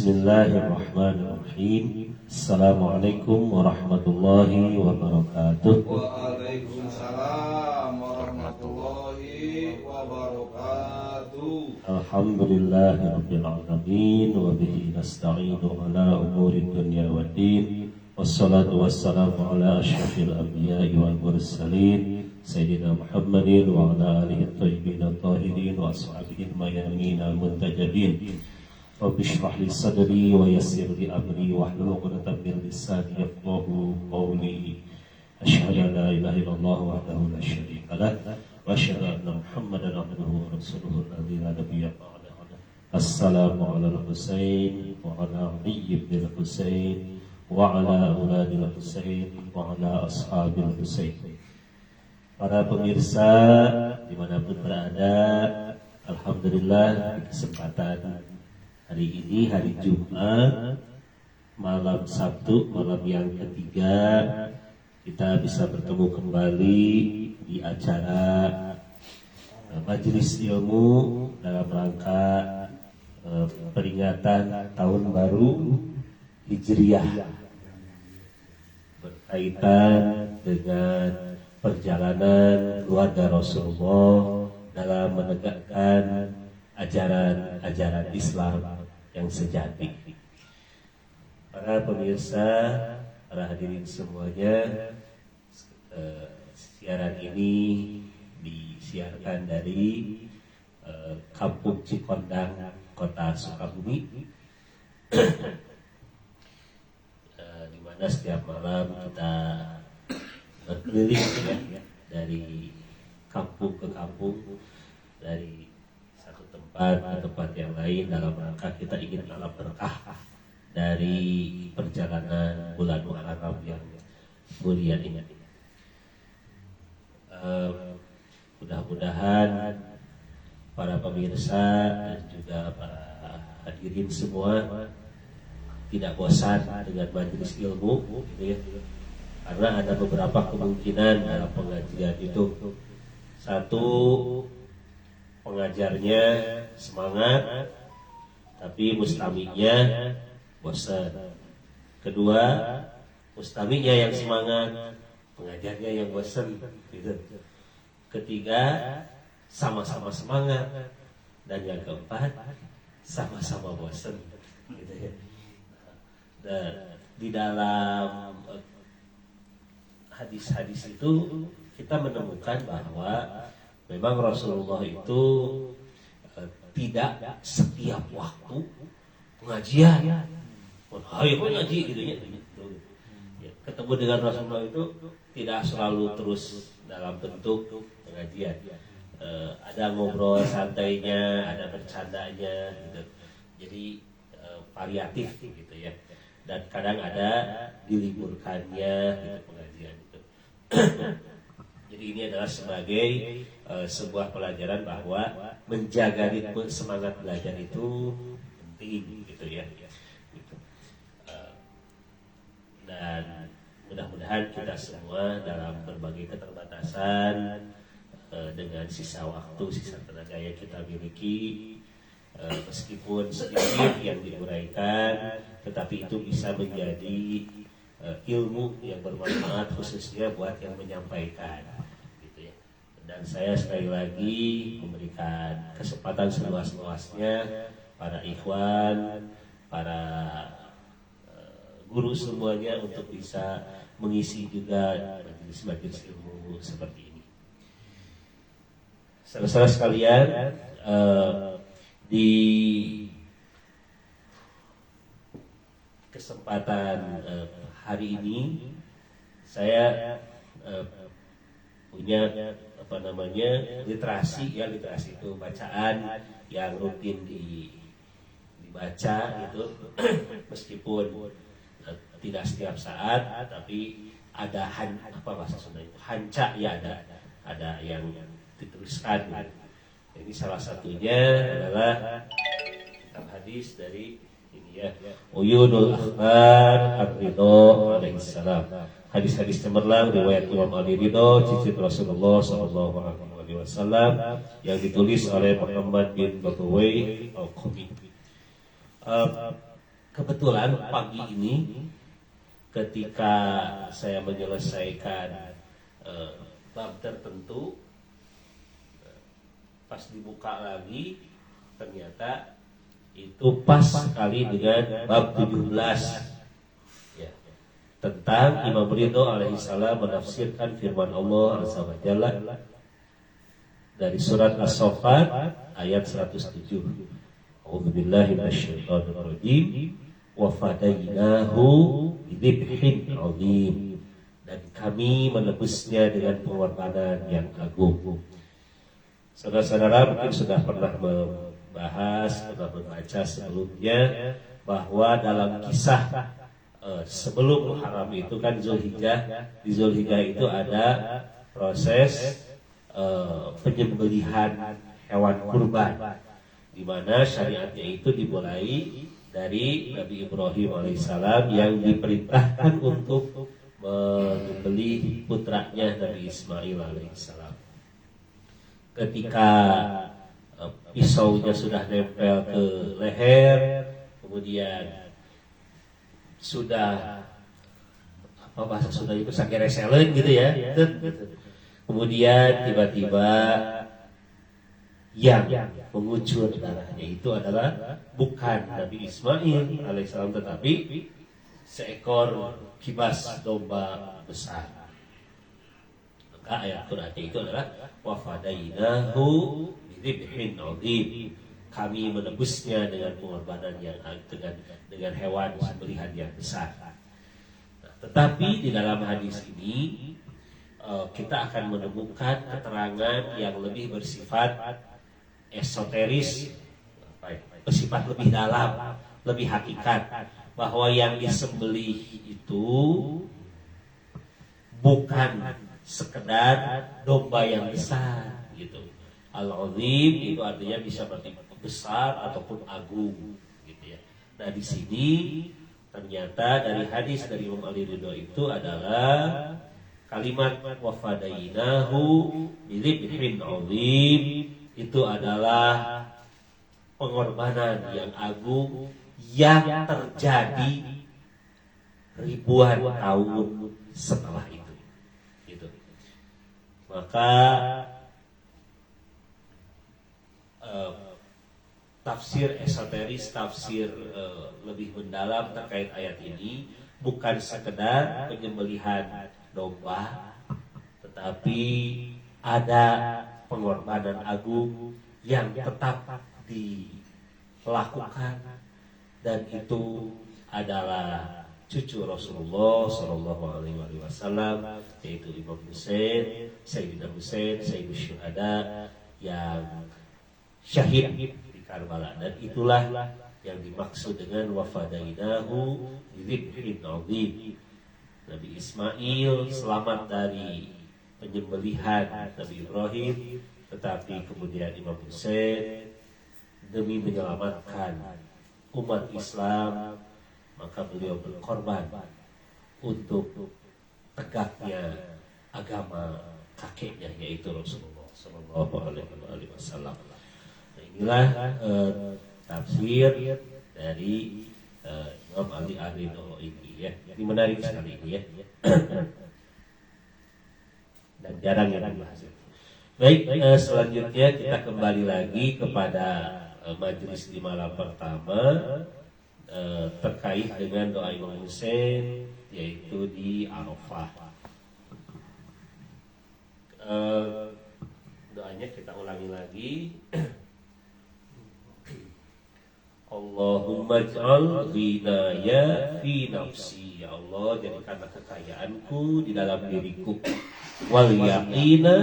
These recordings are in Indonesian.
Bismillahirrahmanirrahim. Assalamualaikum warahmatullahi wabarakatuh. Waalaikumsalam warahmatullahi wabarakatuh. Alhamdulillahirabbil alamin wa bihi nasta'inu ala umuri dunya waddin. Wassalatu wassalamu ala asyrafil anbiya'i wal mursalin sayyidina Muhammadin wa ala alihi thayyibin tahirin wa ashabihi al-mayamin al-muntajabin. Rabbi shrah li sadri wa yassir li amri wahlul 'uqdatam min lisani yafqahu qawli. Asyhadu an la ilaha illallah wahdahu la syarika lah wa asyhadu anna Muhammadan abduhu wa rasuluhu alladzi la nabiyya ba'dahu. Assalamu ala al-Husain wa ala Ali ibn al-Husain wa ala auladil Husain wa ala ashabil Husain. Para pemirsa dimanapun berada, alhamdulillah di kesempatan hari ini, hari Jumat, malam Sabtu, malam yang ketiga, kita bisa bertemu kembali di acara majelis ilmu dalam rangka peringatan tahun baru Hijriah, berkaitan dengan perjalanan keluarga Rasulullah dalam menegakkan ajaran-ajaran Islam yang sejati. Para pemirsa, para hadirin semuanya, siaran ini disiarkan dari Kampung Cikondang, Kota Sukabumi, di mana setiap malam kita berkeliling ya, dari kampung ke kampung, dari tempat yang lain dalam rangka kita ingin mendapat berkah dari perjalanan bulan Muharram yang mulia ini. Mudah-mudahan para pemirsa dan juga para hadirin semua tidak bosan dengan majelis ilmu, gitu ya. Karena ada beberapa kemungkinan dalam pengajian itu. Satu, pengajarnya semangat, tapi mustaminya bosan. Kedua, mustaminya yang semangat, pengajarnya yang bosan. Gitu. Ketiga, sama-sama semangat. Dan yang keempat, sama-sama bosan. Gitu ya. Dan di dalam hadis-hadis itu kita menemukan bahwa memang Rasulullah itu tidak setiap waktu pengajian, ayo ngaji gitu ya. Ketemu dengan Rasulullah itu tidak selalu terus dalam bentuk pengajian. Ada ngobrol santainya, ada bercandanya, gitu. Jadi variatif gitu ya. Dan kadang ada diliburkannya gitu, pengajian itu. Jadi ini adalah sebagai sebuah pelajaran bahwa menjaga ritme semangat belajar itu penting gitu ya. Gitu. Dan mudah-mudahan kita semua dalam berbagai keterbatasan, dengan sisa waktu, sisa tenaga yang kita miliki, meskipun sedikit yang diuraikan, tetapi itu bisa menjadi ilmu yang bermanfaat khususnya buat yang menyampaikan, gitu ya. Dan saya sekali lagi memberikan kesempatan seluas-luasnya para ikhwan, para guru semuanya untuk bisa mengisi juga majelis-majelis ilmu seperti ini. Saudara-saudara sekalian, di kesempatan hari ini saya punya literasi itu bacaan yang rutin dibaca itu meskipun tidak setiap saat, tapi ada bahasa Sunda itu hanca ya, ada yang dituliskan. Ini salah satunya adalah kitab hadis dari ya, Uyunul Akhbar Ar-Ridho alaihissalam. Hadis-hadis cemerlang riwayat Imam Ali Ridho, cicit Rasulullah SAW, yang ditulis oleh Muhammad bin Batawai Al-Qumi. kebetulan pagi ini ketika saya menyelesaikan bab tertentu, pas dibuka lagi ternyata itu pas sekali dengan bab 17 ya, tentang Imam Ridho alaihissalam menafsirkan firman Allah azza wa jalla dari surat As-Saffat ayat 107. A'udzubillahi minasyaitonir rajim. Wa fadainahu bidzibhin 'adzim. Dan kami menebusnya dengan pengorbanan yang agung. Saudara-saudara mungkin sudah pernah membahas, pernah membaca sebelumnya bahwa dalam kisah sebelum Muharram itu kan Zulhijjah, di Zulhijjah itu ada proses penyembelihan hewan kurban, di mana syariatnya itu dimulai dari Nabi Ibrahim alaihissalam yang diperintahkan untuk menyembelih putranya Nabi Ismail alaihissalam. Ketika pisaunya sudah nempel ke leher, kemudian sudah apa bahasa sudah itu sakereselen gitu ya. Kemudian tiba-tiba yang mengucur darahnya itu adalah bukan Nabi Ismail alaihissalam, tetapi seekor kibas domba besar. Maka ayat Qur'annya itu adalah wa fadainahu bidzibhin 'adzim. Kami menebusnya dengan pengorbanan yang dengan hewan sembelihan yang besar. Nah, tetapi di dalam hadis ini kita akan menemukan keterangan yang lebih bersifat esoteris, bersifat lebih dalam, lebih hakikat, bahwa yang disembelih itu bukan sekedar domba yang besar gitu. Al-'adzim itu artinya bisa berarti besar ataupun agung gitu ya. Nah di sini ternyata dari hadis dari Imam Ali Ridho itu adalah kalimat wa fadainahu bidzibhin 'adzim itu adalah pengorbanan yang agung yang terjadi ribuan tahun setelah itu. Gitu. Maka tafsir esoteris, tafsir lebih mendalam terkait ayat ini bukan sekedar penyembelihan domba, tetapi ada pengorbanan agung yang tetap dilakukan, dan itu adalah cucu Rasulullah Shallallahu Alaihi Wasallam, yaitu Imam Husain, Sayyidina Husain, Sayyidus Syuhada yang syahid di Karbala, dan itulah yang dimaksud dengan wafadainahu bidzibhin 'adzim. Nabi Ismail selamat dari penyembelihan Nabi Ibrahim, tetapi kemudian Imam Husain demi menyelamatkan umat Islam maka beliau berkorban untuk tegaknya agama kakeknya, yaitu Rasulullah Shallallahu Alaihi Wasallam. Nah, inilah tafsir dari Imam Ali Ridho ini ya. Ini menarik sekali ini ya. Dan jarang yang dibahas. Baik, selanjutnya kita kembali lagi kepada majelis di malam pertama terkait dengan doa Imam Husain, yaitu di Arafah. Doanya kita ulangi lagi. Allahumma ij'al ghinaya fi nafsi, ya Allah jadikanlah kekayaanku di dalam diriku, wal yaqina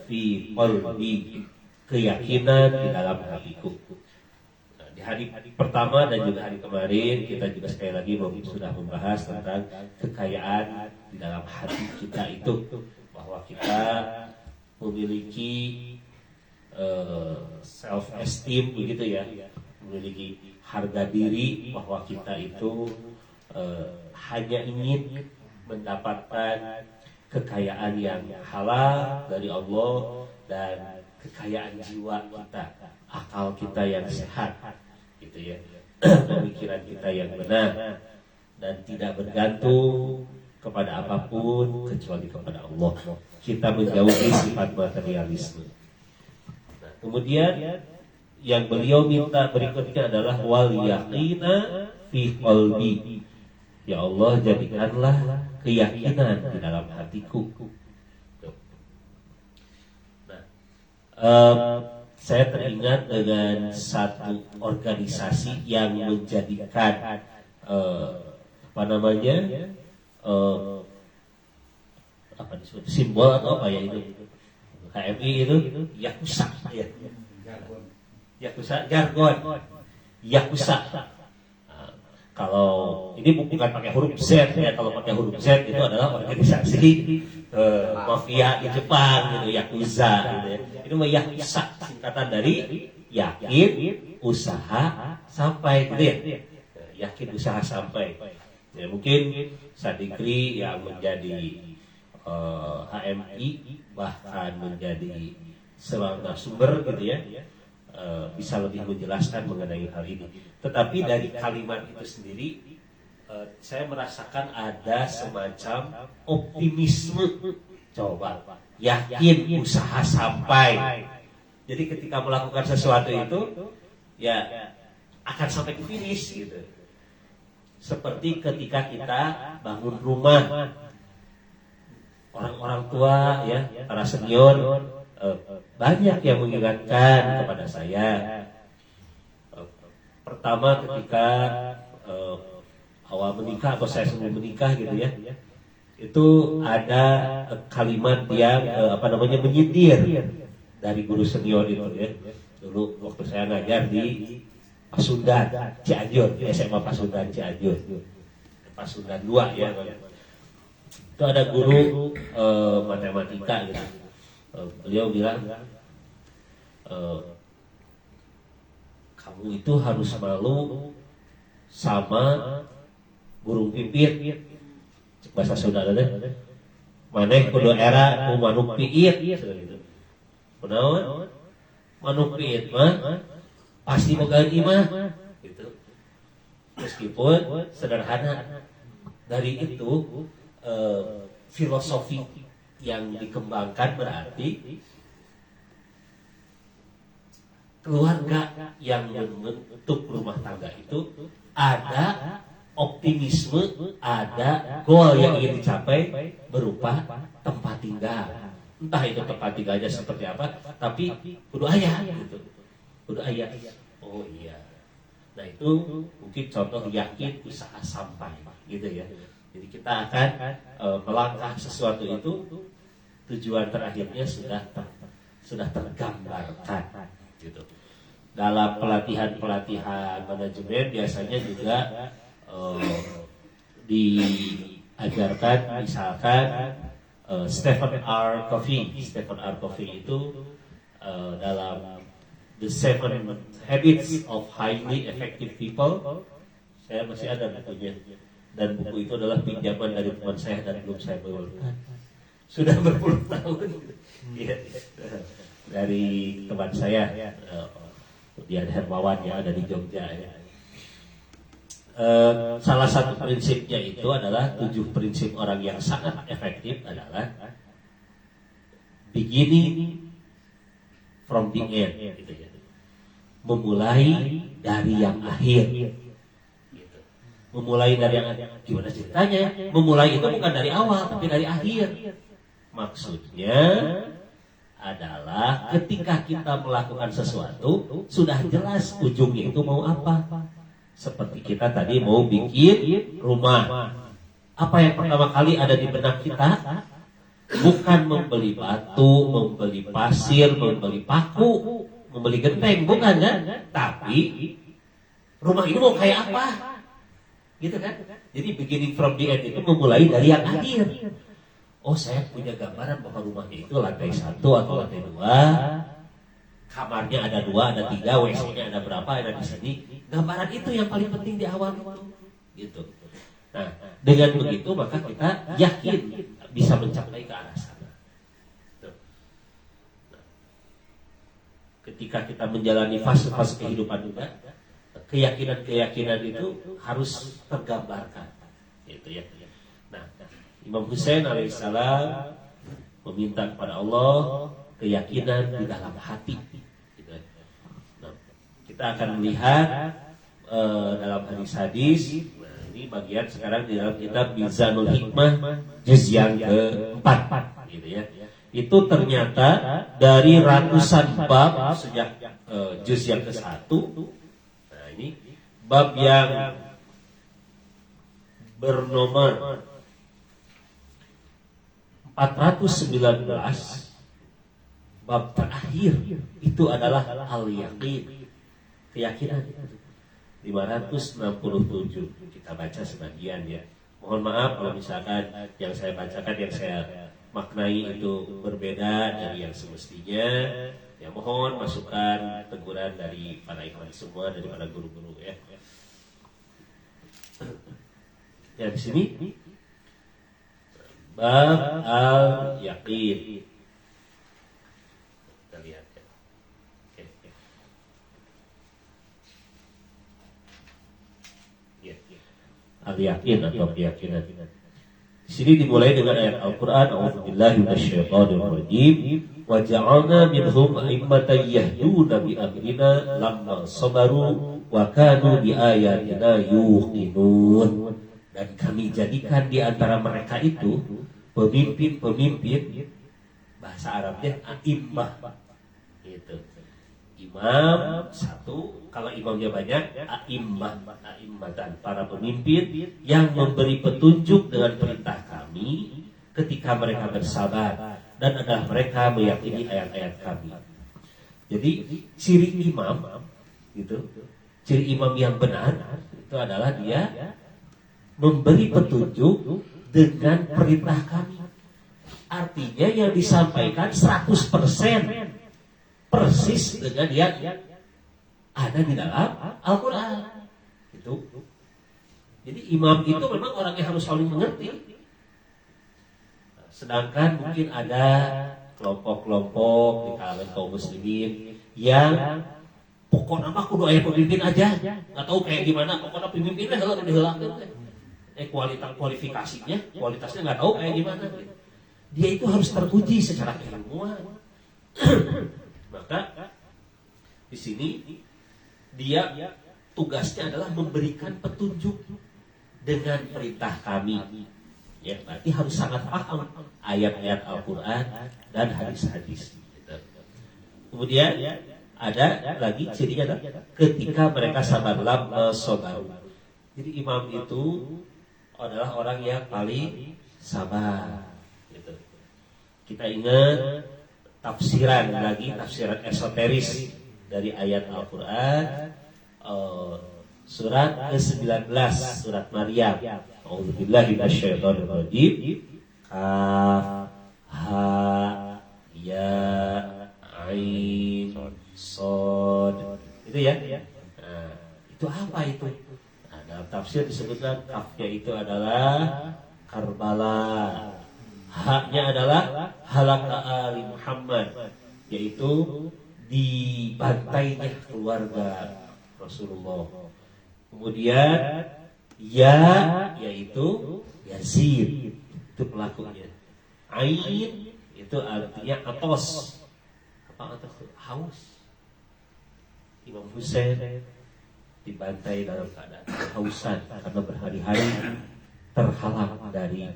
fi qalbi, keyakinan di dalam hatiku. Nah, di hari pertama dan juga hari kemarin kita juga sekali lagi sudah membahas tentang kekayaan di dalam hati kita itu, bahwa kita memiliki self esteem begitu ya, memiliki harga diri, bahwa kita itu hanya ingin mendapatkan kekayaan yang halal dari Allah dan kekayaan jiwa kita, akal kita yang sehat. gitu ya. Pemikiran kita yang benar dan tidak bergantung kepada apapun kecuali kepada Allah. Kita menjauhi sifat materialisme. Nah, kemudian yang beliau minta berikutnya adalah wal yaqina fi qalbi. Ya Allah, jadikanlah keyakinan di dalam hatiku. Nah, saya teringat dengan satu organisasi yang menjadikan apa namanya apa disebut simbol atau apa ya itu HMI itu Yakuza ya. Yakuza jargon Yakuza. Kalau ini bukan pakai huruf Z ya, kalau pakai huruf Z itu adalah organisasi mafia di Jepang gitu, Yakuza gitu ya. Itu mah Yakuza singkatan dari yakin usaha sampai gitu ya. Yakin usaha sampai. Ya mungkin Sadikri yang menjadi HMI bahkan menjadi seorang narasumber gitu ya, bisa lebih menjelaskan mengenai hal ini. Tetapi dari kalimat itu sendiri saya merasakan ada semacam optimisme. Coba yakin usaha sampai. Jadi ketika melakukan sesuatu itu ya akan sampai ke finish gitu. Seperti ketika kita bangun rumah, orang-orang tua ya, para senior banyak yang mengingatkan kepada saya. Pertama ketika awal menikah atau saya sebelum menikah gitu ya, itu ada kalimat yang menyindir dari guru senior itu ya. Dulu waktu saya ngajar di Pasundan Cianjur, di SMA Pasundan Cianjur, Pasundan 2 ya. Itu ada guru matematika gitu. Beliau bilang, kamu itu harus malu sama burung pipit. Bahasa Sunda teh, maneh kudu era ku manuk piit gitu. Kunaon? Manuk piit mah pasti boga imah gitu. Meskipun sederhana, dari itu filosofi yang dikembangkan berarti keluarga yang membentuk rumah tangga itu ada optimisme, ada goal yang ingin dicapai berupa tempat tinggal. Entah itu tempat tinggalnya seperti apa, tapi kudu aya gitu. Kudu aya. Oh iya. Nah itu mungkin contoh yakin usaha sampai gitu ya. Jadi kita akan melangkah sesuatu itu, tujuan terakhirnya sudah tergambarkan gitu. Dalam pelatihan manajemen biasanya juga diajarkan misalkan Stephen R. Covey itu dalam The 7 Habits of Highly Effective People, saya masih ada bukunya, dan buku itu adalah pinjaman dari teman saya dan belum saya bawakan. Sudah berpuluh tahun ya, dari teman saya Dian Hermawan yang ada di Jogja ya. Salah satu prinsipnya itu adalah 7 prinsip orang yang sangat efektif adalah beginning from the end gitu ya. Memulai dari yang akhir gitu. Memulai dari yang akhir. Gimana ceritanya? Memulai itu bukan dari awal tapi dari akhir. Maksudnya adalah ketika kita melakukan sesuatu sudah jelas ujungnya itu mau apa. Seperti kita tadi mau bikin rumah. Apa yang pertama kali ada di benak kita? Bukan membeli batu, membeli pasir, membeli paku, membeli genteng, bukan kan? Tapi rumah ini mau kayak apa? Gitu kan? Jadi beginning from the end itu memulai dari yang akhir. Oh, saya punya gambaran bahwa rumahnya itu lantai 1 atau lantai 2, kamarnya ada 2, ada 3, WC-nya ada berapa, ada di sini. Gambaran itu yang paling penting di awal itu, gitu. Nah, dengan begitu maka kita yakin bisa mencapai ke arah sana. Nah, ketika kita menjalani fase-fase kehidupan juga, keyakinan-keyakinan itu harus tergambarkan, gitu ya. Nah, Imam Husain alaihissalam meminta kepada Allah keyakinan di dalam hati. Gitu. Nah, kita akan melihat dalam hadis-hadis. Nah, ini bagian sekarang di dalam kitab Mizanul Hikmah juz yang keempat, gitu ya. Itu ternyata dari ratusan bab sejak juz yang ke-1. Nah, ini bab yang bernomor 419, bab terakhir itu adalah al-yaqin, keyakinan. 567 kita baca sebagian ya. Mohon maaf kalau misalkan yang saya bacakan, yang saya maknai itu berbeda dari yang semestinya. Ya mohon masukan, teguran dari para ikhwan semua, dari para guru-guru ya. Ya di sini bab al-yaqin. Kita lihat ya. Oke. Ya. Al-yaqin atau keyakinan. Di sini dimulai dengan ayat Al-Qur'an, a'udzubillahi minasyaitonir rajim, wa ja'alna minhum a'immatan yahduna bi amrina lamma sabaru wa kanu bi ayatina yuqinun. Dan kami jadikan di antara mereka itu pemimpin, bahasa Arabnya a'immah, gitu. Imam satu, kalau imamnya banyak, a'immatan, para pemimpin yang memberi petunjuk dengan perintah kami ketika mereka bersabar, dan adalah mereka meyakini ayat-ayat kami. Jadi ciri imam, gitu, ciri imam yang benar itu adalah dia memberi petunjuk dengan perintah kami. Artinya yang disampaikan 100% persis dengan yang ada di dalam Al-Quran. Itu. Jadi imam itu memang orang yang harus selalu mengerti. Sedangkan mungkin ada kelompok-kelompok di kalangan kaum muslimin yang pokoknya mah kudu aya pemimpin aja, nggak tahu kayak gimana, pokoknya pemimpinnya kalau diheulakeun. Kualitasnya nggak tahu kayak gimana. Dia itu harus teruji secara keilmuan. Maka di sini dia tugasnya adalah memberikan petunjuk dengan perintah kami. Ya, berarti harus sangat paham ayat-ayat Al-Quran dan hadis-hadis. Kemudian ada lagi cirinya adalah ketika mereka sabar sabaru. Jadi imam itu adalah orang yang paling sabar. Gitu. Kita ingat tafsiran esoteris dari ayat Al-Quran, surat ke-19, surat Maryam. A'udzubillahi minasyaitonir rajim. Kaf ha ya ain shad. Itu ya. Nah, itu apa itu? Nah, dalam tafsir disebutkan kafnya itu adalah Karbala, haknya adalah halaka ali Muhammad, yaitu dibantainya keluarga Rasulullah. Kemudian ya, yaitu Yazid, itu pelakunya. Ain itu artinya atos. Apa atos? Haus. Imam Husain dibantai dalam keadaan kehausan karena berhari-hari terhalang dari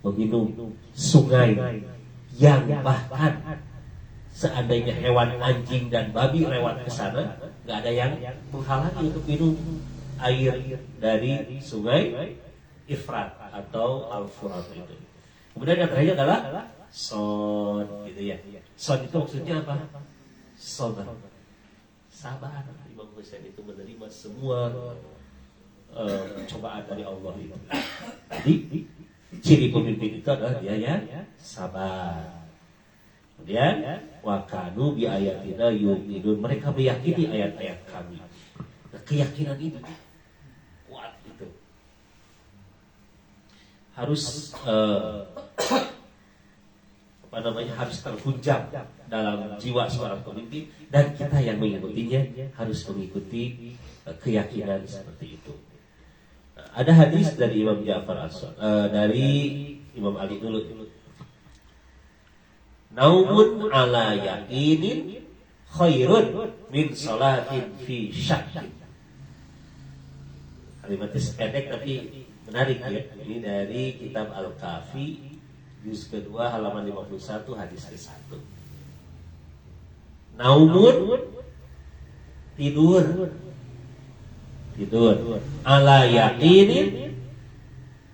meminum sungai yang bahkan seandainya hewan anjing dan babi lewat ke sana, nggak ada yang menghalangi untuk minum air dari sungai Ifrat atau Al-Furat itu. Kemudian yang terakhir adalah Sod, gitu ya. Sod itu maksudnya apa? Sabar. Sabar. Imam Husain itu menerima semua cobaan dari Allah itu. Jadi ciri pemimpin itu adalah dia yang sabar. Kemudian wakanu bi ayatina yu'minun, mereka meyakini ayat-ayat kami. Nah, keyakinan itu kuat itu. Harus harus terhunjam dalam jiwa seorang pemimpin, dan kita yang mengikutinya harus mengikuti keyakinan seperti itu. Ada hadis dari Imam Ja'far dari Imam Ali dulu. Naumun ala yaqinin khairun min salatin fi syakkin. Kalimatnya pendek tapi menarik ya. Ini dari kitab Al-Kafi juz kedua halaman 51 hadis ke-1. Naumun tidur ala yaqinin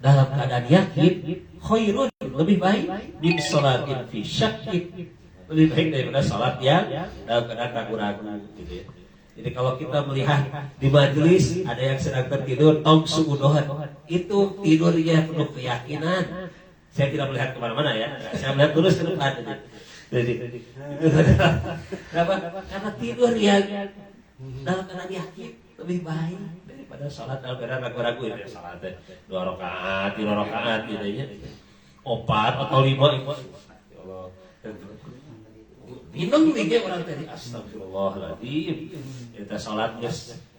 dalam keadaan yakin khairun lebih baik min salatin fi syakkin, lebih baik daripada salat yang dalam keadaan ragu-ragu gitu ya. Jadi kalau kita melihat di majelis ada yang sedang tertidur tong suudohan, itu tidurnya penuh keyakinan. Saya tidak melihat kemana-mana ya, saya melihat terus ke depan. Jadi kenapa? Karena tidur yang dalam keadaan yakin lebih baik daripada sholat dalam keadaan ragu-ragu ya. Sholatnya 2 rakaat, 3 rakaat gitu ya, 4 atau 5 minum nih orang tadi, astagfirullahaladzim. Kita sholatnya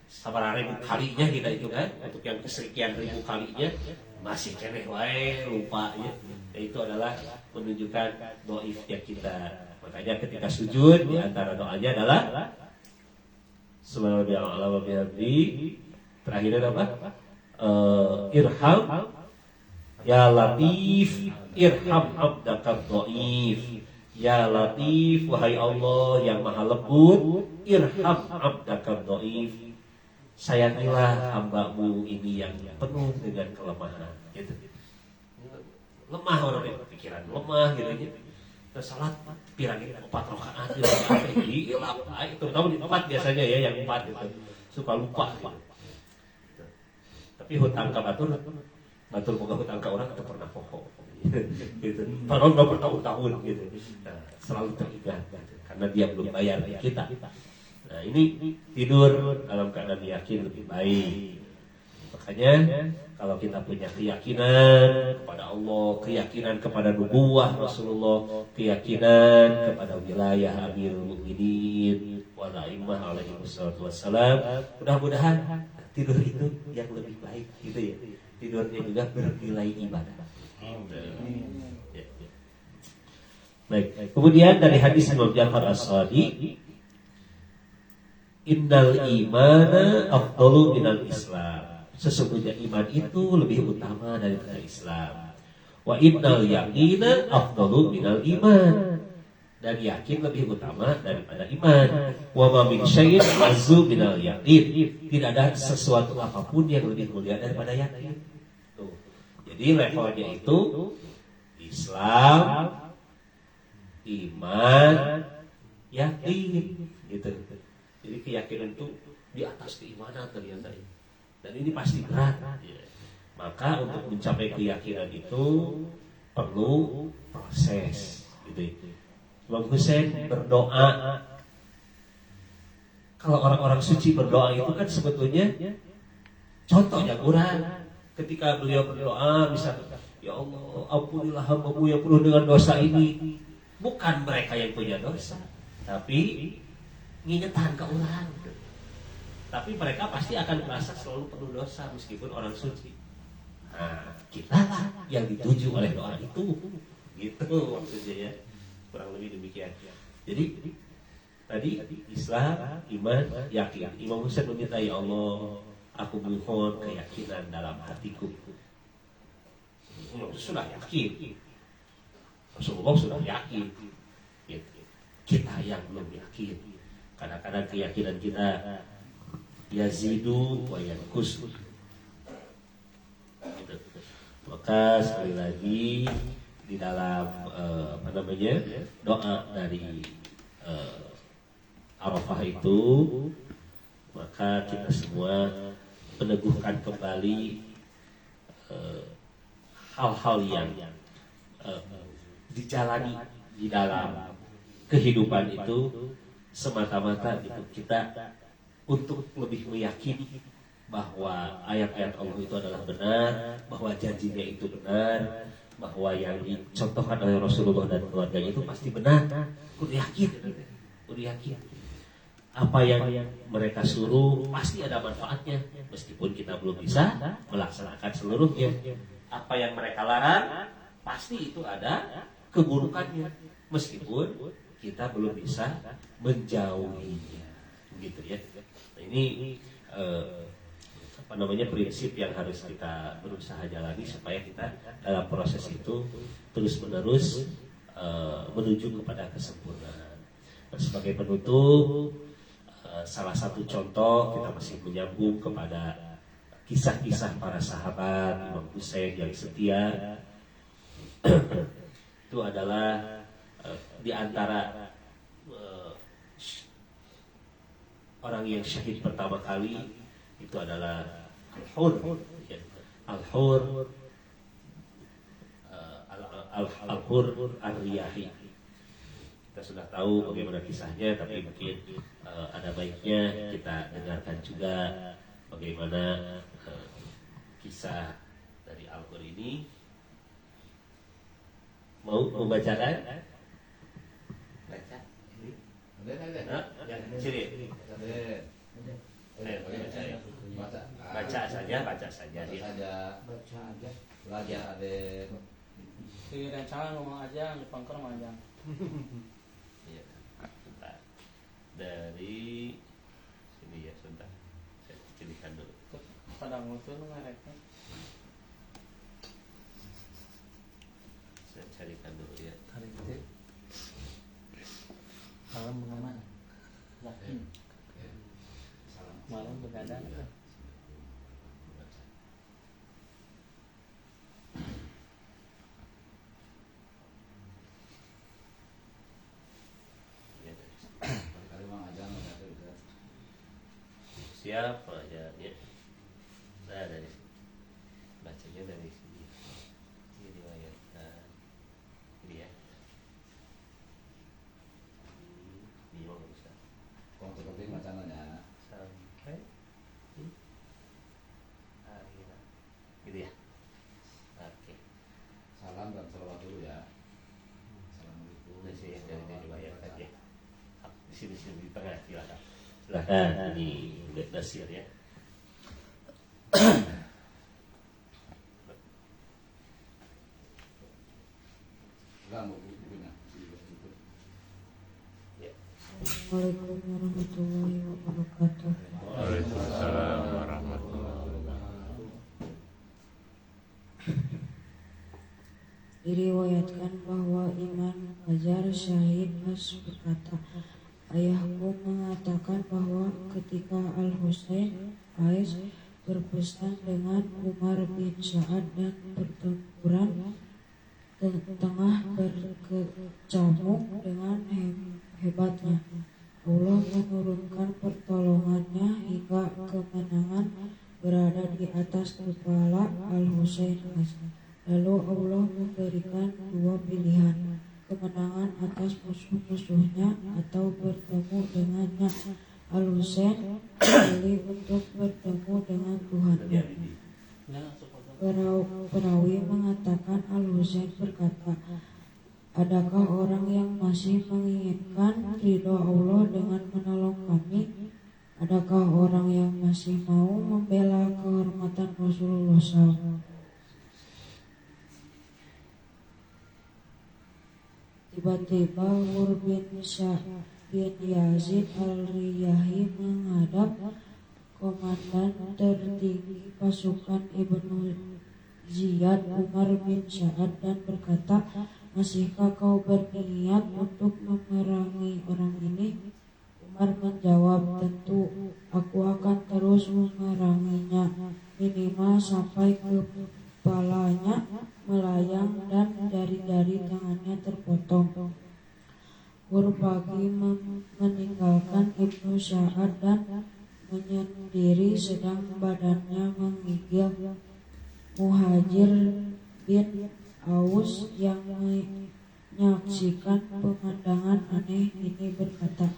sabar ribu kalinya kita itu kan, untuk yang kesekian ribu kalinya masih kene wae lupa ya. Itu adalah menunjukkan dhaifnya kita. Makanya ketika sujud di antara doanya adalah subhanallah wa bihamdi, terakhirnya apa? Irham ya latif, irham abdaka dhaif. Ya Latif, wahai Allah yang maha lembut, irham abdaka dhaif, sayangilah hambamu ini yang penuh dengan kelemahan gitu. Lemah orang yang pikiran lemah gitu ya. Terus salat pirang-pirang 4 rakaat hilap itu tahu di 4 biasanya ya, yang 4 itu suka lupa gitu. Tapi hutang ka batur boga hutang ka orang atau pernah pokok gitu. Padahal udah bertahun-tahun gitu. Nah, selalu teringat gitu, karena dia belum bayar kita. Nah, ini tidur dalam keadaan yakin lebih baik. Makanya kalau kita punya keyakinan kepada Allah, keyakinan kepada nubuwah Rasulullah, keyakinan kepada wilayah Amirul Mukminin wa a'immah alaihi wassalam, mudah-mudahan tidur itu yang lebih baik gitu ya. Tidurnya juga bernilai ibadah. Baik. Kemudian dari hadis Imam Ja'far As-Shadiq, innal imana afdalu minal Islam. Sesungguhnya iman itu lebih utama daripada Islam. Wa innal yaqina afdalu minal iman. Dan yakin lebih utama daripada iman. Wa ma min syai'in azzu minal yaqin. Tidak ada sesuatu apapun yang lebih mulia daripada yakin. Tuh. Jadi levelnya itu Islam, iman, yakin gitu. Jadi keyakinan itu di atas keimanan ternyata. Dan ini pasti berat. Maka untuk mencapai keyakinan itu perlu proses gitu. Imam Husain berdoa. Kalau orang-orang suci berdoa itu kan sebetulnya contohnya Quran. Ketika beliau berdoa misalnya, ya Allah, ampunilah hambamu yang penuh dengan dosa ini. Bukan mereka yang punya dosa, tapi ngingetan ke orang. Tapi mereka pasti akan merasa selalu penuh dosa meskipun orang suci. Nah, kita lah yang dituju oleh doa itu. Gitu maksudnya ya. Kurang lebih demikian. Jadi tadi Islam, iman, yakin. Imam Husain meminta, ya Allah, aku mohon keyakinan dalam hatiku. Sudah yakin. Rasulullah sudah yakin. Kita yang belum yakin. Kadang-kadang keyakinan kita yazidu wa yanqus. Maka sekali lagi di dalam doa dari Arafah itu, maka kita semua meneguhkan kembali hal-hal yang dijalani di dalam kehidupan itu semata-mata itu kita untuk lebih meyakini bahwa ayat-ayat Allah itu adalah benar, bahwa janjinya itu benar, bahwa yang dicontohkan oleh Rasulullah dan keluarganya itu pasti benar. Kudu yakin. Apa yang mereka suruh pasti ada manfaatnya, meskipun kita belum bisa melaksanakan seluruhnya. Apa yang mereka larang pasti itu ada keburukannya, meskipun kita belum bisa menjauhinya, gitu ya. Nah, ini prinsip yang harus kita berusaha jalani supaya kita dalam proses itu terus-menerus menuju kepada kesempurnaan. Dan sebagai penutup, salah satu contoh kita masih menyambung kepada kisah-kisah para sahabat Imam Husain yang setia. Itu adalah di antara orang yang syahid pertama kali itu adalah Al-Hur, Al-Hur Ar-Riyahi. Kita sudah tahu bagaimana kisahnya, tapi mungkin ada baiknya kita dengarkan juga bagaimana kisah dari Al-Hur ini. Mau membacakan? Baca. Sini. Baca saja. Belajar ada. Pikiran salah ngomong aja, dipangker aja. Iya, sebentar. Dari sini ya, sebentar. Saya kecilkan dulu. Pada ngutul mereknya. Saya carikan dulu ya. Hari itu. Malam bagaimana? Yakin. Malam begadang. Siapa ajarnya? Nah, dari sini. Bacanya dari sini. Ini riwayatkan. Ini ya. Ini mau bisa. Kau seperti macananya. Sampai akhir. Gitu ya. Oke. Salam dan salawat dulu ya. Assalamualaikum. Nah, saya dari riwayatkan ya. Di sini di tengah silakan. Silakan ini Nasir ya. Assalamualaikum warahmatullahi wabarakatuh. Waalaikumsalam warahmatullahi wabarakatuh. Diriwayatkan bahwa Imam Fajar Syahid Mas berkata, ayahku mengatakan bahwa ketika Al-Husain AS berpesan dengan Umar bin Sa'ad dan pertempuran tengah berkecamuk dengan hebatnya, Allah menurunkan pertolongannya hingga kemenangan berada di atas kepala Al-Husain. Lalu Allah memberikan dua pilihan, kemenangan atas musuh-musuhnya atau bertemu dengannya. Al-Husain memilih untuk bertemu dengan Tuhannya. Perawi mengatakan Al-Husain berkata, adakah orang yang masih menginginkan ridho Allah dengan menolong kami? Adakah orang yang masih mau membela kehormatan Rasulullah SAW? Tiba-tiba Hur bin Yazid Al-Riyahi menghadap komandan tertinggi pasukan Ibnu Ziyad Umar bin Sa'ad dan berkata, masihkah kau berniat untuk memerangi orang ini? Umar menjawab, tentu aku akan terus memeranginya, minimal sampai kepalanya melayang dan jari-jari tangannya terpotong. Hur pagi meninggalkan Ibnu Sa'ad dan menyendiri sedang badannya menggigil. Muhajir bin Aus yang menyaksikan pemandangan aneh ini berkata,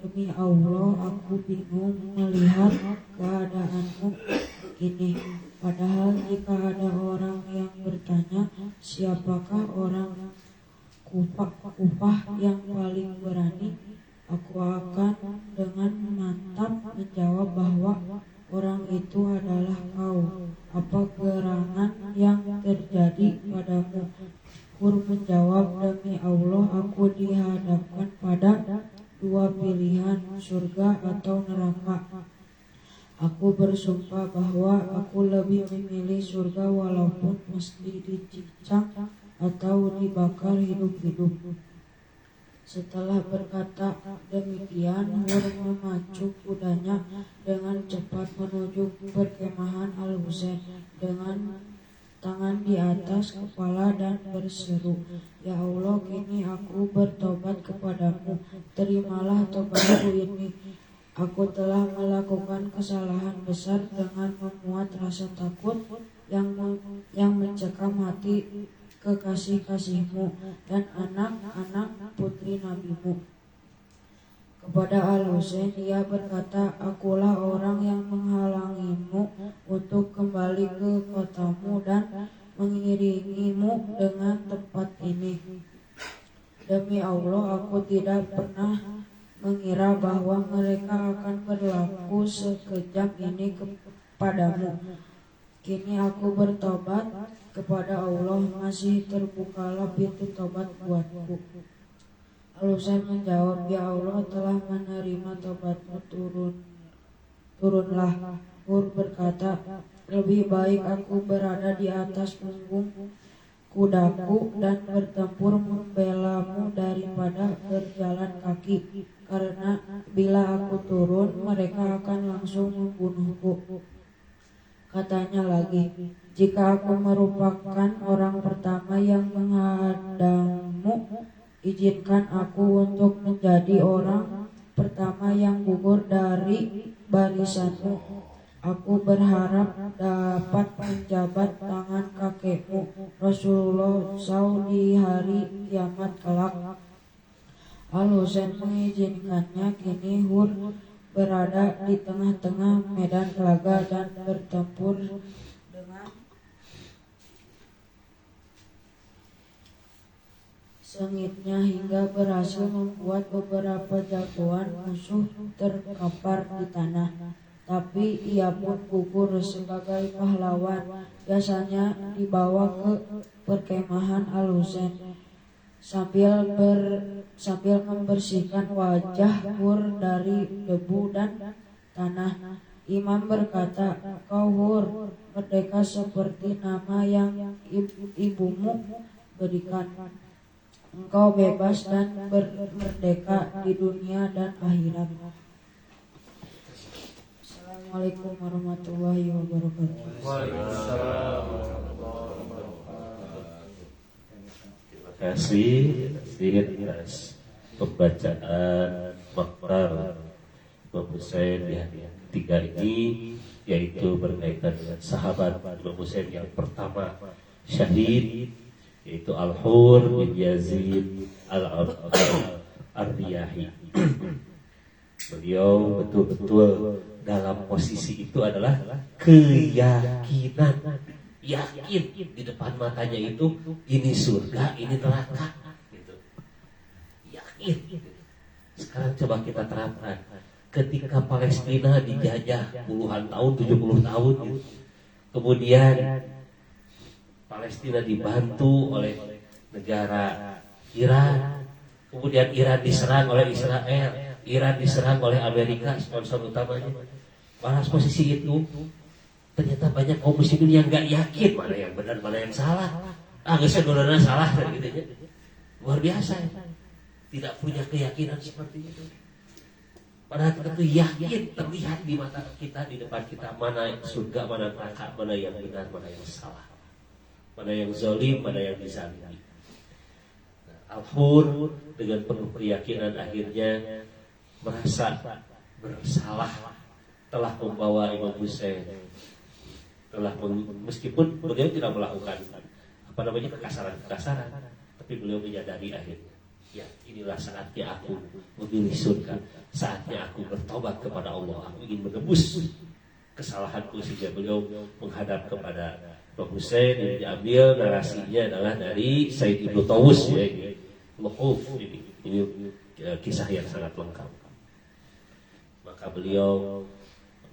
demi Allah aku bingung melihat keadaanmu. ini. Padahal jika ada orang yang bertanya, siapakah orang kupah yang paling berani, aku akan dengan mantap menjawab bahwa orang itu adalah kau. Apa gerangan yang terjadi padamu? Hur menjawab, demi Allah aku dihadapkan pada dua pilihan, surga atau neraka. Aku bersumpah bahwa aku lebih memilih surga walaupun mesti dicincang atau dibakar hidup-hidup. Setelah berkata demikian, Hur memacu kudanya dengan cepat menuju perkemahan Al-Husain dengan tangan di atas kepala dan berseru, "Ya Allah, kini aku bertobat kepadamu, terimalah tobatku ini. Aku telah melakukan kesalahan besar dengan memuat rasa takut yang mencekam hati kekasih-kasihmu dan anak-anak putri nabimu." Kepada Al-Husain dia berkata, "Akulah orang yang menghalangimu untuk kembali ke kotamu dan mengiringimu dengan tempat ini. Demi Allah, aku tidak pernah mengira bahwa mereka akan berlaku sekejam ini kepadamu. Kini aku bertobat kepada Allah, masih terbukalah pintu tobat buatku." Al-Husain menjawab, "Ya Allah telah menerima tobatmu, turunlah." Hur berkata, "Lebih baik aku berada di atas punggung kudaku dan bertempur membelamu daripada berjalan kaki, karena bila aku turun mereka akan langsung membunuhku." Katanya lagi, "Jika aku merupakan orang pertama yang menghadangmu, izinkan aku untuk menjadi orang pertama yang gugur dari barisanmu. Aku berharap dapat menjabat tangan kakekmu Rasulullah SAW di hari kiamat kelak." Al-Husain mengizinkannya. Kini Hur berada di tengah-tengah medan laga dan bertempur dengan sengitnya hingga berhasil membuat beberapa jagoan musuh terkapar di tanah. Tapi ia pun gugur sebagai pahlawan. Biasanya dibawa ke perkemahan Al-Husain sambil membersihkan wajah Hur dari debu dan tanah. Imam berkata, "Kau Hur, merdeka seperti nama yang ibumu berikan. Engkau bebas dan merdeka di dunia dan akhirat." Assalamualaikum warahmatullahi wabarakatuh. Terima kasih atas pembacaan makrar Imam Husain di hari ketiga ini, yaitu berkaitan dengan sahabat Imam Husain yang pertama syahid, yaitu Al-Hur bin Yazid Al-Ardiyahi. Beliau betul-betul dalam posisi itu adalah keyakinan, yakin di depan matanya itu ini surga, ini neraka, gitu. Yakin. Sekarang coba kita terapkan. Ketika Palestina dijajah puluhan tahun, 70 tahun, gitu. Kemudian Palestina dibantu oleh negara Iran, kemudian Iran diserang oleh Israel, Iran diserang oleh Amerika, sponsor utamanya. Pada posisi itu ternyata banyak kaum muslimin yang gak yakin mana yang benar, mana yang salah. Sebenarnya salah, gitu ya. Luar biasa ya. Tidak punya keyakinan seperti itu. Padahal kita tuh yakin, terlihat di mata kita, di depan kita, mana surga, mana neraka, mana yang benar, mana yang salah, mana yang zalim, mana yang dizalimi. Al-Hur dengan penuh keyakinan akhirnya merasa bersalah telah membawa Imam Husain, meskipun beliau tidak melakukan kekasaran, tapi beliau menyadari akhirnya, ya inilah saatnya aku memilih surga, saatnya aku bertobat kepada Allah, aku ingin menebus kesalahanku sehingga beliau menghadap kepada Prof. Hussein. Yang diambil narasinya adalah dari Said Ibnu Tawus ya, ini kisah yang sangat lengkap. Maka beliau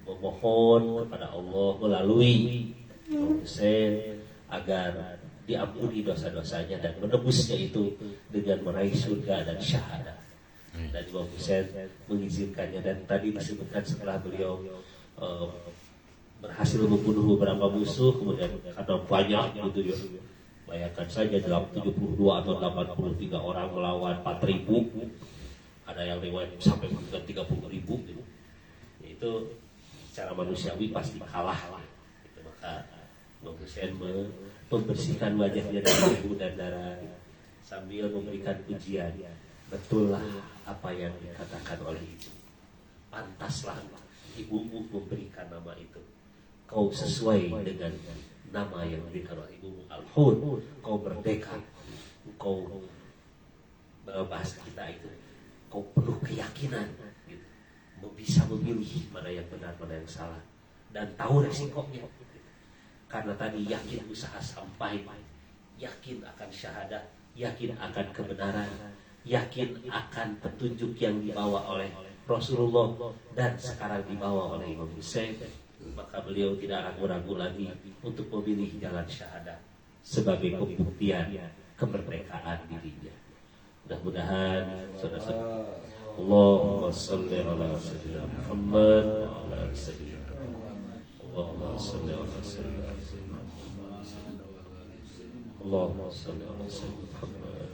memohon kepada Allah melalui Prof. Hussein agar diampuni dosa-dosanya dan menebusnya itu dengan meraih surga dan syahadah. Dan Imam Hussein mengizinkannya, dan tadi disebutkan setelah beliau berhasil membunuh beberapa musuh, kemudian karena banyak gitu ya, bayangkan saja 72 atau 83 orang melawan 4.000, ada yang riwayat sampai 30.000 gitu. Itu secara manusiawi pasti kalah lah gitu. Maka Imam Hussein membersihkan wajahnya dari debu dan darah sambil memberikan pujian. Betul lah apa yang dikatakan oleh ibu, pantaslah ibumu memberikan nama itu. Kau sesuai dengan nama yang diberikan oleh ibumu, Al-Hur. Kau merdeka, kau bahasa kita itu, kau penuh keyakinan gitu. Bisa memilih mana yang benar mana yang salah dan tahu resikonya gitu. Karena tadi yakin usaha sampai, yakin akan syahadah, yakin akan kebenaran, yakin akan petunjuk yang dibawa oleh Rasulullah dan sekarang dibawa oleh Imam Hussein. Maka beliau tidak ragu-ragu lagi untuk memilih jalan syahadah sebagai pembuktian kemerdekaan dirinya. Mudah-mudahan saudara-saudara, Allahumma salli ala sayyidina Muhammad wa ala sayyidina Muhammad. Allahumma salli ala sayyidina Muhammad. Allahumma salli ala sayyidina Muhammad.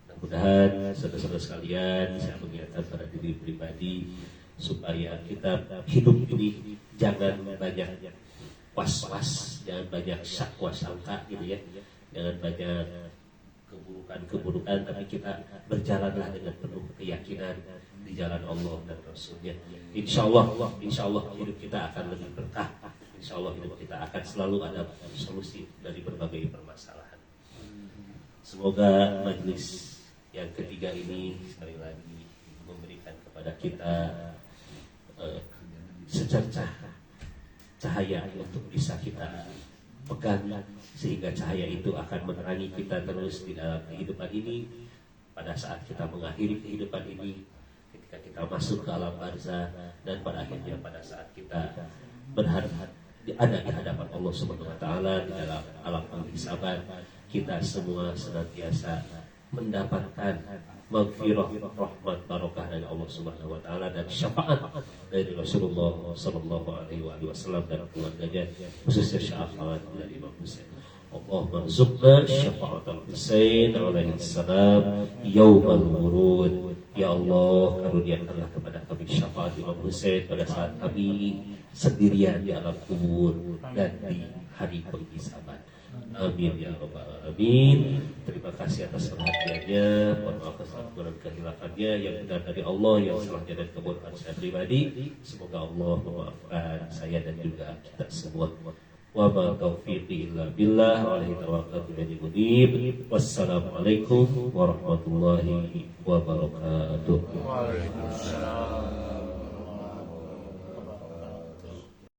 Mudah-mudahan saudara-saudara sekalian, saya mengingatkan pada diri pribadi supaya kita hidup ini jangan banyak was-was, jangan banyak syakwa sangka gitu ya, jangan banyak keburukan-keburukan, tapi kita berjalanlah dengan penuh keyakinan di jalan Allah dan Rasulnya. Insya Allah hidup kita akan lebih berkah. Insya Allah hidup kita akan selalu ada solusi dari berbagai permasalahan. Semoga majelis yang ketiga ini sekali lagi memberikan kepada kita secercah cahaya untuk bisa kita pegang, sehingga cahaya itu akan menerangi kita terus di dalam kehidupan ini. Pada saat kita mengakhiri kehidupan ini, ketika kita masuk ke alam barzah, dan pada akhirnya pada saat kita berhadap ada di hadapan Allah Subhanahu wa taala di dalam alam penghisaban, kita semua senantiasa mendapatkan maghfirah, rahmat, barokah dari Allah Subhanahu wa taala dan syafaat dari Rasulullah sallallahu alaihi wasallam dan keluarganya, khususnya syafaat dari Imam Hussein. Allahumma rzuqna syafa'atul Husain alaihi salam yaumal wurud. Ya Allah, karuniakanlah kepada kami syafaat Imam Hussein pada saat kami sendirian di alam kubur dan di hari penghisaban. Amin ya rabbal alamin. Terima kasih atas perhatiannya. Mohon maaf atas kekurangan kehilafannya. Yang benar dari Allah, yang salahnya dan keburukan saya pribadi, semoga Allah memaafkan saya dan juga kita semua. Wa ma taufiqi illa billah, alaihi tawakkaltu wa ilaihi unib. Wassalamualaikum warahmatullahi wabarakatuh. Waalaikumsalam.